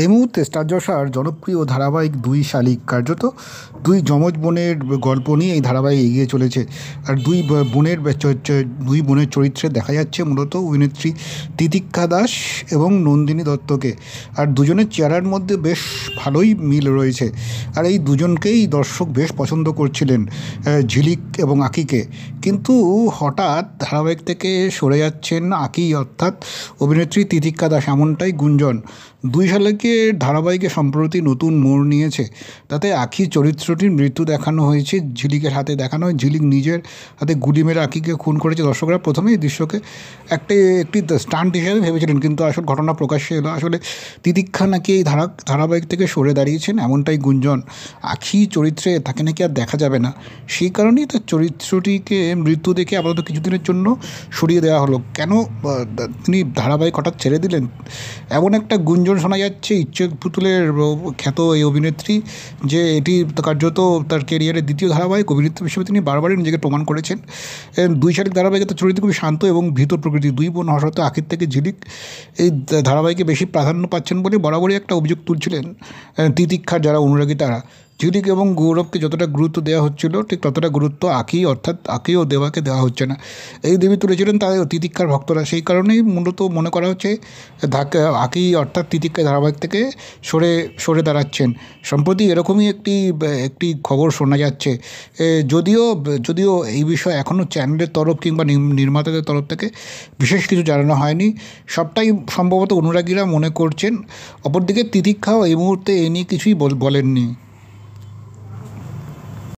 এই মুহূর্তে স্টার জলসার জনপ্রিয় ধারাবাহিক দুই শালিক কার্যত দুই যমজ বোনের গল্প নিয়ে এই ধারাবাহিক এগিয়ে চলেছে। আর দুই বোনের চরিত্রে দেখা যাচ্ছে মূলত অভিনেত্রী তিতিক্ষা দাস এবং নন্দিনী দত্তকে। আর দুজনের চেহারার মধ্যে বেশ ভালোই মিল রয়েছে। আর এই দুজনকেই দর্শক বেশ পছন্দ করছিলেন, ঝিলিক এবং আকিকে। কিন্তু হঠাৎ ধারাবাহিক থেকে সরে যাচ্ছেন আকি, অর্থাৎ অভিনেত্রী তিতিক্ষা দাস, এমনটাই গুঞ্জন। দুই শালিকের ধারাবাহিকে সম্প্রতি নতুন মোড় নিয়েছে। তাতে আখি চরিত্রটির মৃত্যু দেখানো হয়েছে, ঝিলিকের হাতে দেখানো হয়। ঝিলিক নিজের হাতে গুলি মেরে আকিকে খুন করেছে। দর্শকরা প্রথমে এই দৃশ্যকে একটি স্টান্ট হিসেবে ভেবেছিলেন, কিন্তু আসল ঘটনা প্রকাশ্যে এলো। আসলে তিতিক্ষা নাকি এই ধারাবাহিক থেকে সরে দাঁড়িয়েছেন, এমনটাই গুঞ্জন। আখি চরিত্রে তাকে নাকি আর দেখা যাবে না, সেই কারণেই তার চরিত্রটিকে মৃত্যু দেখে আপাতত কিছুদিনের জন্য সরিয়ে দেওয়া হলো। কেন তিনি ধারাবাহিক হঠাৎ ছেড়ে দিলেন, এমন একটা গুঞ্জন শোনা যাচ্ছে। ইচ্ছে পুতুলের খ্যাত এই অভিনেত্রী, যে এটি কার্যত তার কেরিয়ারের দ্বিতীয় ধারাবাহিক, অভিনেত্রী হিসেবে তিনি বারবারই নিজেকে প্রমাণ করেছেন। দুই শালিক ধারাবাহিকে তার চরিত্র খুবই শান্ত এবং ভীত প্রকৃতি। দুই বোন হওয়া সত্ত্বেও আখির থেকে ঝিলিক এই ধারাবাহিকে বেশি প্রাধান্য পাচ্ছেন বলে বরাবরই একটা অভিযোগ তুলছিলেন তিতিক্ষার যারা অনুরাগী তারা। ঝিলিক এবং গৌরবকে যতটা গুরুত্ব দেওয়া হচ্ছিল, ঠিক ততটা গুরুত্ব আকি ও দেবাকে দেওয়া হচ্ছে না। এই দেবী তুলেছিলেন তাদের তিতিক্ষার ভক্তরা। সেই কারণেই মূলত মনে করা হচ্ছে আকি অর্থাৎ তিতিক্ষা ধারাবাহিক থেকে সরে সরে দাঁড়াচ্ছেন। সম্প্রতি এরকমই একটি খবর শোনা যাচ্ছে। যদিও যদিও এই বিষয়ে এখনও চ্যানেলের তরফ কিংবা নির্মাতাদের তরফ থেকে বিশেষ কিছু জানানো হয়নি। সবটাই সম্ভবত অনুরাগীরা মনে করছেন। অপরদিকে তিতিক্ষাও এই মুহূর্তে এ নিয়ে কিছুই বলেননি।